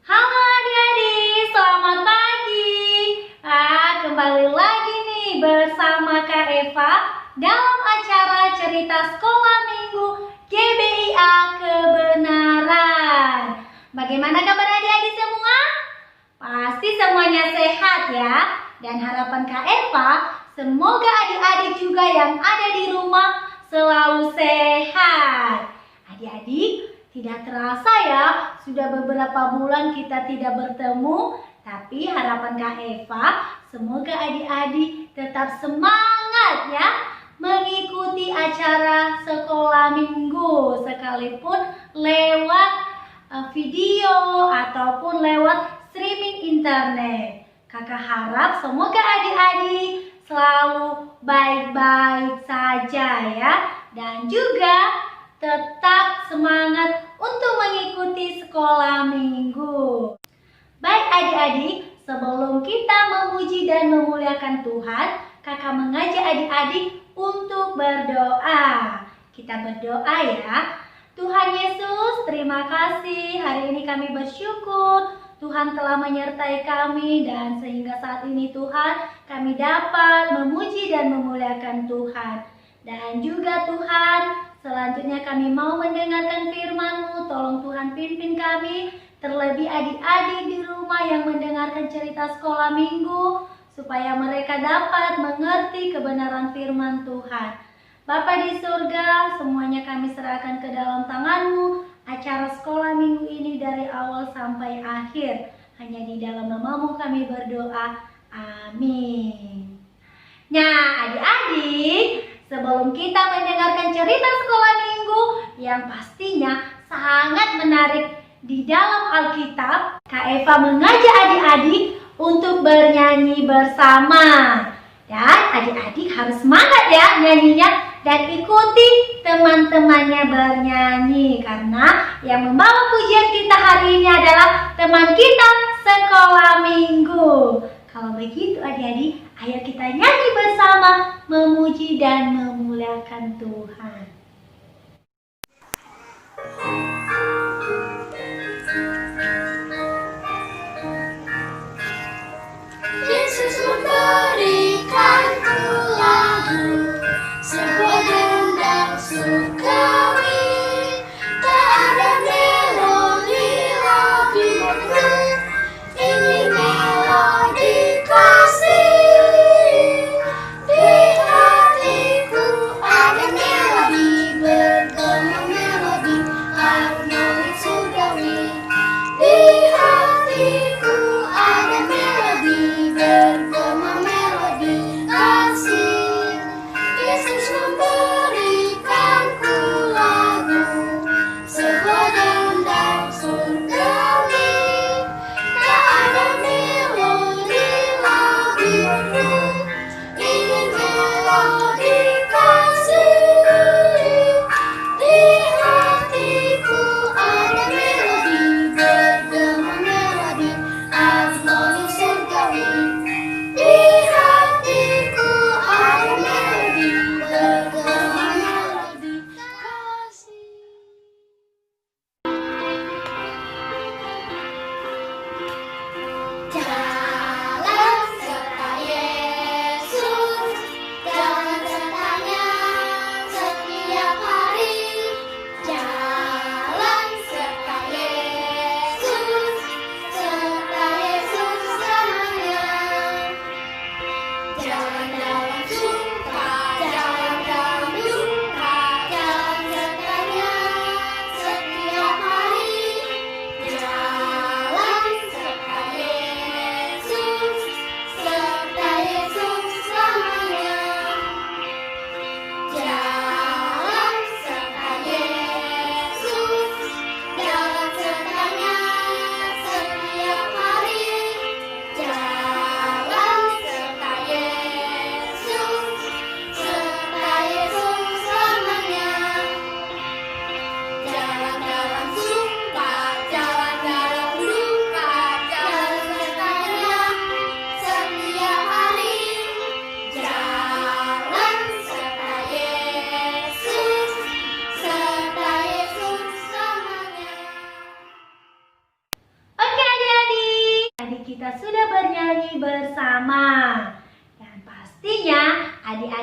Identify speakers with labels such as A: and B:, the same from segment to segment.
A: Halo adik-adik, selamat pagi. Kembali lagi nih bersama Kak Eva dalam acara cerita sekolah minggu GBIA Kebenaran. Bagaimana kabar adik-adik semua? Pasti semuanya sehat ya. Dan harapan Kak Eva, semoga adik-adik juga yang ada di rumah selalu sehat. Adik-adik, tidak terasa ya, sudah beberapa bulan kita tidak bertemu. Tapi harapan Kak Eva, semoga adik-adik tetap semangat ya mengikuti acara sekolah minggu, sekalipun lewat video ataupun lewat streaming internet. Kakak harap semoga adik-adik selalu baik-baik saja ya, dan juga tetap semangat untuk mengikuti sekolah minggu. Baik adik-adik, sebelum kita memuji dan memuliakan Tuhan, kakak mengajak adik-adik untuk berdoa. Kita berdoa ya. Tuhan Yesus, terima kasih. Hari ini kami bersyukur Tuhan telah menyertai kami, dan sehingga saat ini Tuhan kami dapat memuji dan memuliakan Tuhan. Dan juga Tuhan, selanjutnya kami mau mendengarkan firman-Mu. Tolong Tuhan pimpin kami, terlebih adik-adik di rumah yang mendengarkan cerita sekolah minggu, supaya mereka dapat mengerti kebenaran firman Tuhan. Bapa di surga, semuanya kami serahkan ke dalam tangan-Mu. Acara sekolah minggu ini dari awal sampai akhir, hanya di dalam nama-Mu kami berdoa. Amin. Nah adik-adik, sebelum kita mendengarkan cerita sekolah minggu yang pastinya sangat menarik di dalam Alkitab, Kak Eva mengajak adik-adik untuk bernyanyi bersama. Dan adik-adik harus semangat ya nyanyinya, dan ikuti teman-temannya bernyanyi, karena yang membawa pujian kita hari ini adalah teman kita sekolah minggu. Kalau begitu adik-adik, ayo kita nyanyi bersama, memuji dan memuliakan Tuhan.
B: Yesus memberikanku lagu, sebuah dendang sukawi. Tak ada melodi lebih merdu, ini melodi kasih. Di hatiku ada melodi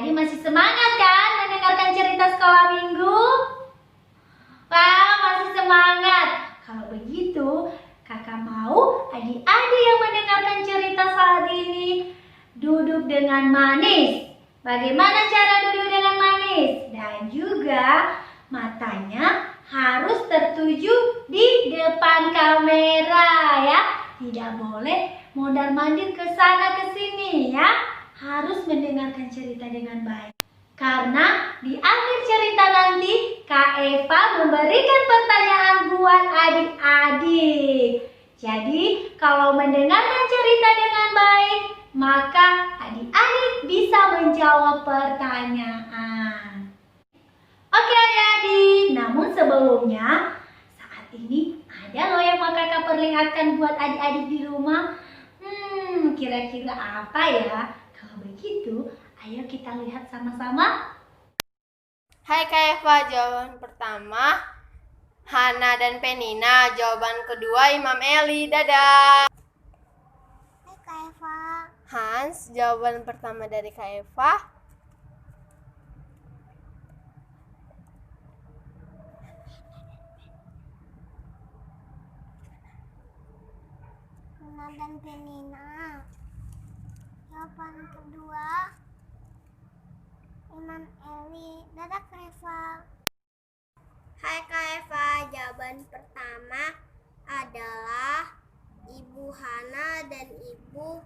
A: Adik-adik masih semangat kan mendengarkan cerita sekolah minggu? Wah, masih semangat. Kalau begitu, kakak mau adik-adik yang mendengarkan cerita saat ini duduk dengan manis. Bagaimana cara duduk dengan manis? Dan juga matanya harus tertuju di depan kamera ya. Tidak boleh mondar-mandir ke sana ke sini ya. Harus mendengarkan cerita dengan baik. Karena di akhir cerita nanti Kak Eva memberikan pertanyaan buat adik-adik. Jadi kalau mendengarkan cerita dengan baik, maka adik-adik bisa menjawab pertanyaan. Oke adik-adik, namun sebelumnya saat ini ada loh yang mau kakak perlihatkan buat adik-adik di rumah. Kira-kira apa ya? Kalau begitu, ayo kita lihat sama-sama.
C: Hai Kak Eva, jawaban pertama Hana dan Penina. Jawaban kedua Imam Eli. Dadah.
B: Hai Kak Eva.
C: Hans, jawaban pertama dari Kak Eva.
B: Hana dan Penina. Jawaban kedua Imam Eli. Dadah Kak Eva. Hai Kak Eva, jawaban pertama adalah Ibu Hana dan Ibu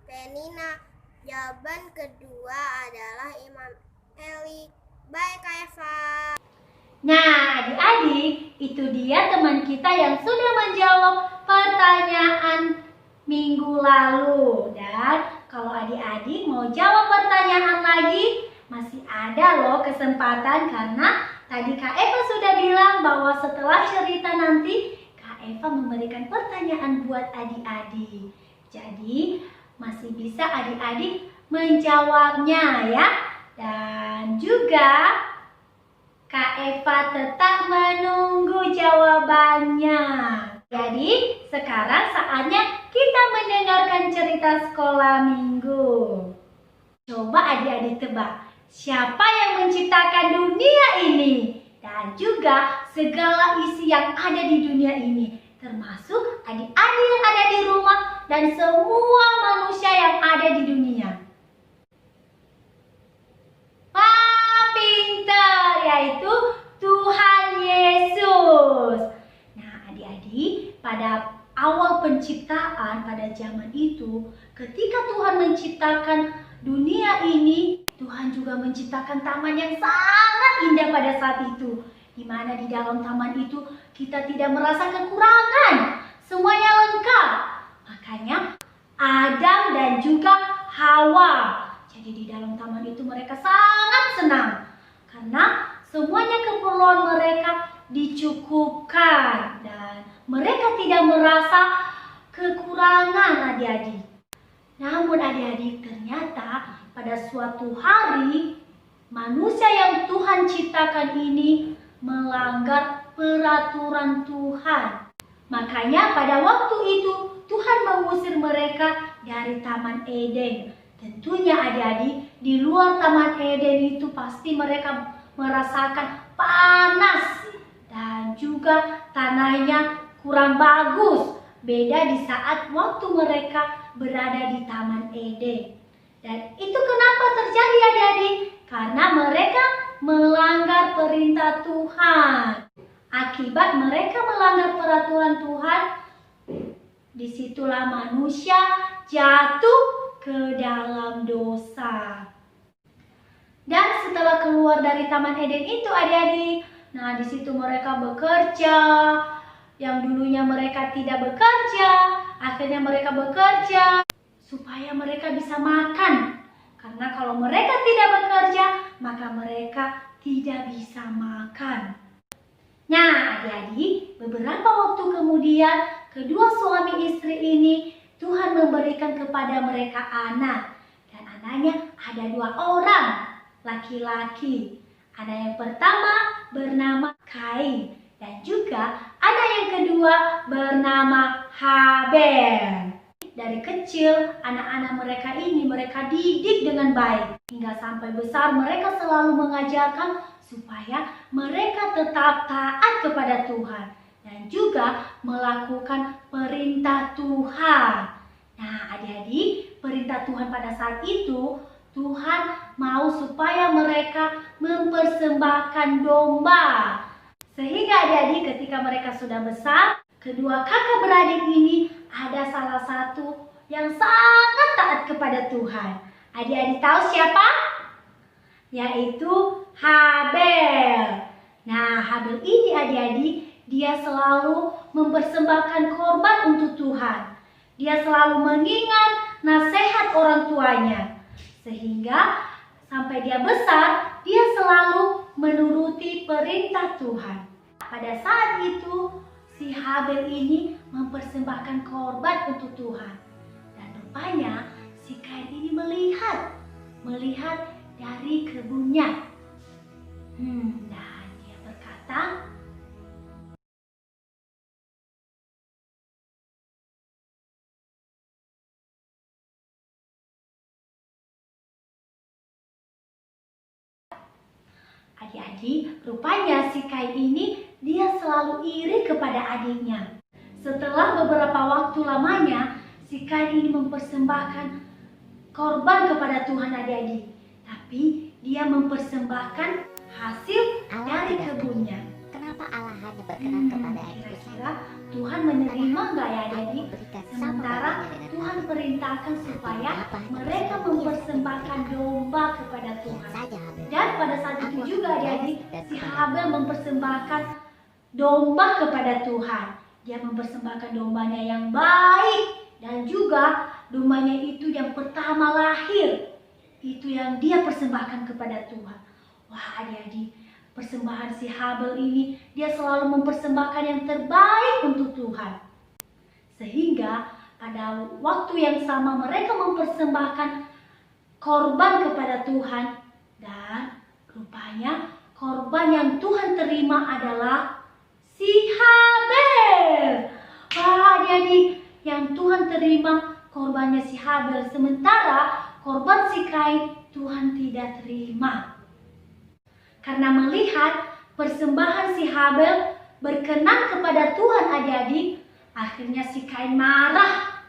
B: Penina. Jawaban kedua adalah Imam Eli. Bye Kak Eva.
A: Nah, adik-adik, itu dia teman kita yang sudah menjawab pertanyaan minggu lalu. Dan kalau adik-adik mau jawab pertanyaan lagi, masih ada loh kesempatan karena tadi Kak Eva sudah bilang bahwa setelah cerita nanti Kak Eva memberikan pertanyaan buat adik-adik. Jadi masih bisa adik-adik menjawabnya ya. Dan juga Kak Eva tetap menunggu jawabannya. Jadi sekarang saatnya kita mendengarkan cerita sekolah minggu. Coba adik-adik tebak, siapa yang menciptakan dunia ini? Dan juga segala isi yang ada di dunia ini. Termasuk adik-adik yang ada di rumah dan semua manusia yang ada di dunia. Wah, pintar, yaitu Tuhan Yesus. Nah, adik-adik, pada awal penciptaan pada zaman itu, ketika Tuhan menciptakan dunia ini, Tuhan juga menciptakan taman yang sangat indah pada saat itu. Di mana di dalam taman itu kita tidak merasa kekurangan, semuanya lengkap. Makanya Adam dan juga Hawa. Jadi di dalam taman itu mereka sangat senang karena semuanya keperluan mereka dicukupkan dan mereka tidak merasa kekurangan adik-adik. Namun adik-adik, ternyata pada suatu hari manusia yang Tuhan ciptakan ini melanggar peraturan Tuhan. Makanya pada waktu itu Tuhan mengusir mereka dari Taman Eden. Tentunya adik-adik, di luar Taman Eden itu pasti mereka merasakan panas dan juga tanahnya kurang bagus. Beda di saat waktu mereka berada di Taman Eden. Dan itu kenapa terjadi adik-adik? Karena mereka melanggar perintah Tuhan. Akibat mereka melanggar peraturan Tuhan, disitulah manusia jatuh ke dalam dosa. Dan setelah keluar dari Taman Eden itu adik-adik, nah di situ mereka bekerja. Yang dulunya mereka tidak bekerja, akhirnya mereka bekerja supaya mereka bisa makan. Karena kalau mereka tidak bekerja, maka mereka tidak bisa makan. Nah adik-adik, beberapa waktu kemudian kedua suami istri ini Tuhan memberikan kepada mereka anak. Dan anaknya ada 2 orang laki-laki. Anak yang pertama bernama Kain. Dan juga anak yang kedua bernama Habel. Dari kecil anak-anak mereka ini mereka didik dengan baik. Hingga sampai besar mereka selalu mengajarkan supaya mereka tetap taat kepada Tuhan dan juga melakukan perintah Tuhan. Nah, adik-adik, perintah Tuhan pada saat itu, Tuhan mau supaya mereka mempersembahkan domba. Sehingga adik-adik ketika mereka sudah besar, kedua kakak beradik ini ada salah satu yang sangat taat kepada Tuhan. Adik-adik tahu siapa? Yaitu Habel. Nah, Habel ini adik-adik, dia selalu mempersembahkan korban untuk Tuhan. Dia selalu mengingat nasihat orang tuanya. Sehingga sampai dia besar, dia selalu menuruti perintah Tuhan. Pada saat itu, si Habel ini mempersembahkan korban untuk Tuhan. Dan rupanya si Kain ini melihat dari kebunnya. Dan dia berkata, adik-adik, rupanya si Kain ini dia selalu iri kepada adiknya. Setelah beberapa waktu lamanya, si Kain ini mempersembahkan korban kepada Tuhan adik-adik. Tapi dia mempersembahkan hasil dari kebunnya.
D: Kenapa Allah hanya berkenan kepada
A: Kira-kira Tuhan menerima nggak ya adik-adik? Sementara Tuhan perintahkan supaya mereka mempersembahkan domba kepada Tuhan. Dan pada saat itu juga adik-adik, si Habel mempersembahkan domba kepada Tuhan. Dia mempersembahkan dombanya yang baik dan juga dombanya itu yang pertama lahir. Itu yang dia persembahkan kepada Tuhan. Wah adik-adik, persembahan si Habel ini dia selalu mempersembahkan yang terbaik untuk Tuhan. Sehingga pada waktu yang sama mereka mempersembahkan korban kepada Tuhan. Dan rupanya korban yang Tuhan terima adalah si Habel. Wah adik-adik, yang Tuhan terima korbannya si Habel. Sementara korban si Kain Tuhan tidak terima. Karena melihat persembahan si Habel berkenan kepada Tuhan adik-adik, akhirnya si Kain marah.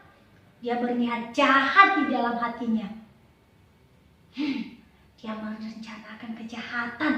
A: Dia berniat jahat di dalam hatinya. Dia merencanakan kejahatan.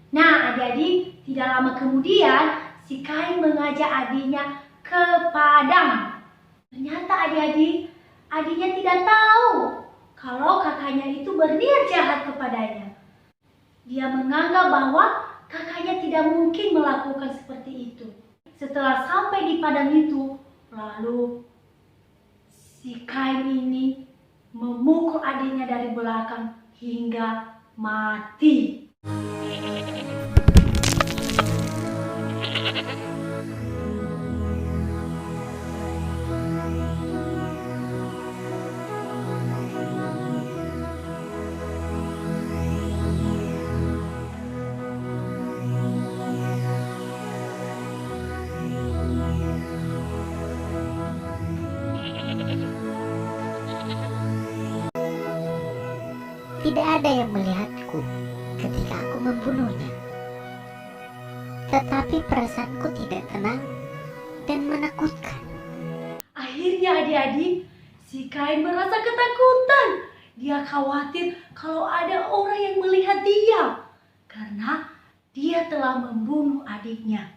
A: Nah adik-adik, tidak lama kemudian si Kain mengajak adiknya ke padang. Ternyata adik-adik, adiknya tidak tahu kalau kakaknya itu berniat jahat kepadanya. Dia menganggap bahwa kakaknya tidak mungkin melakukan seperti itu. Setelah sampai di padang itu, lalu si Kain ini memukul adiknya dari belakang hingga mati.
D: Tidak ada yang melihatku ketika aku membunuhnya. Tetapi perasaanku tidak tenang dan menakutkan.
A: Akhirnya adik-adik, si Kain merasa ketakutan. Dia khawatir kalau ada orang yang melihat dia. Karena dia telah membunuh adiknya.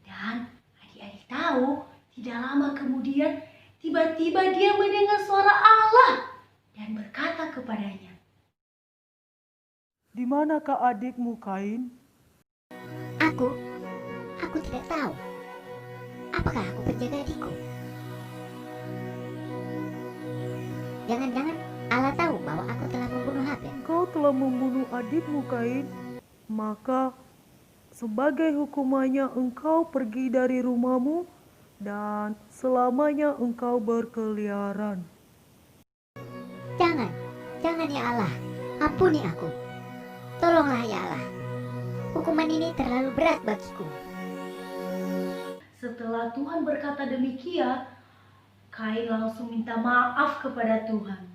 A: Dan adik-adik tahu, tidak lama kemudian tiba-tiba dia mendengar suara Allah dan berkata kepadanya,
E: "Di manakah adikmu, Kain?"
D: Aku tidak tahu. Apakah aku penjaga adikku? Jangan-jangan Allah tahu bahwa aku telah membunuh Habel.
E: Engkau telah membunuh adikmu, Kain. Maka sebagai hukumannya engkau pergi dari rumahmu dan selamanya engkau berkeliaran.
D: Jangan, jangan ya Allah, ampuni aku. Tolonglah ya Allah, hukuman ini terlalu berat bagiku.
A: Setelah Tuhan berkata demikian, Kain langsung minta maaf kepada Tuhan.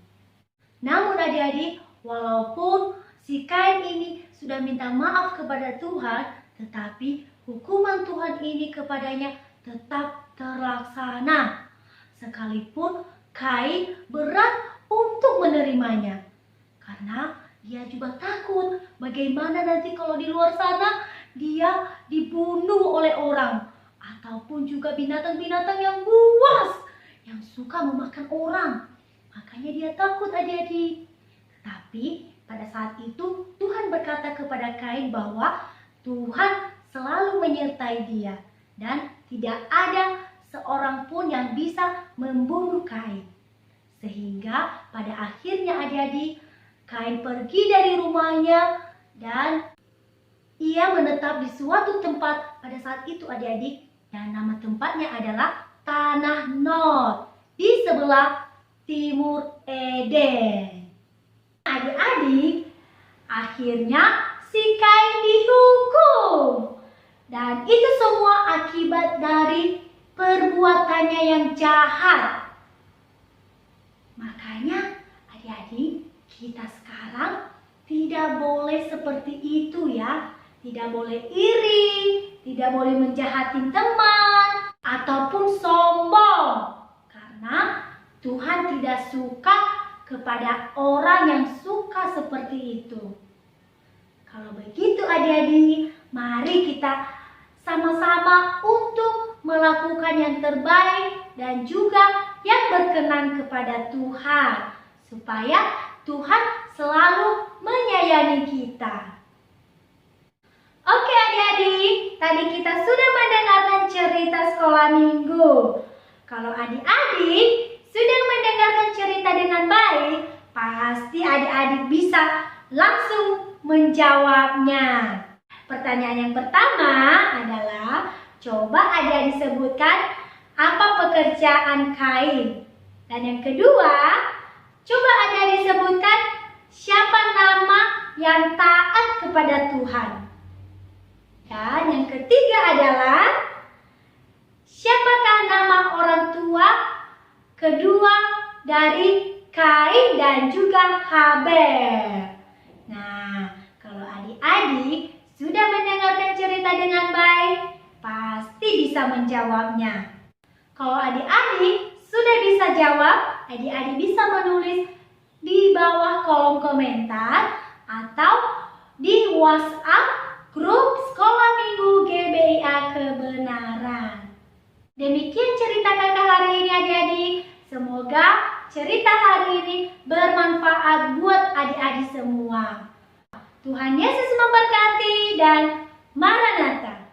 A: Namun adik-adik, walaupun si Kain ini sudah minta maaf kepada Tuhan, tetapi hukuman Tuhan ini kepadanya tetap terlaksana. Sekalipun Kain berat untuk menerimanya. Karena dia juga takut bagaimana nanti kalau di luar sana dia dibunuh oleh orang. Ataupun juga binatang-binatang yang buas, yang suka memakan orang. Makanya dia takut adik-adik. Tapi pada saat itu Tuhan berkata kepada Kain bahwa Tuhan selalu menyertai dia. Dan tidak ada seorang pun yang bisa membunuh Kain. Sehingga pada akhirnya adik-adik, Kain pergi dari rumahnya dan ia menetap di suatu tempat pada saat itu adik-adik. Dan nama tempatnya adalah Tanah Nod di sebelah timur Eden. Adik-adik, akhirnya si Kain dihukum. Dan itu semua akibat dari perbuatannya yang jahat. Makanya adik-adik, kita sekarang tidak boleh seperti itu ya. Tidak boleh iri, tidak boleh menjahatin teman, ataupun sombong. Karena Tuhan tidak suka kepada orang yang suka seperti itu. Kalau begitu adik-adik, mari kita sama-sama untuk melakukan yang terbaik dan juga yang berkenan kepada Tuhan. Supaya Tuhan selalu menyayangi kita. Oke adik-adik, tadi kita sudah mendengarkan cerita sekolah minggu. Kalau adik-adik sudah mendengarkan cerita dengan baik, pasti adik-adik bisa langsung menjawabnya. Pertanyaan yang pertama adalah, coba adik-adik sebutkan apa pekerjaan Kain. Dan yang kedua, coba adik-adik sebutkan siapa nama yang taat kepada Tuhan. Dan yang ketiga adalah, siapakah nama orang tua kedua dari Kain dan juga Habel? Nah, kalau adik-adik sudah mendengarkan cerita dengan baik, pasti bisa menjawabnya. Kalau adik-adik sudah bisa jawab, adik-adik bisa menulis di bawah kolom komentar atau di WhatsApp grup Sekolah Minggu GBIA Kebenaran. Demikian cerita kakak hari ini adik-adik. Semoga cerita hari ini bermanfaat buat adik-adik semua. Tuhan Yesus memberkati dan Maranatha.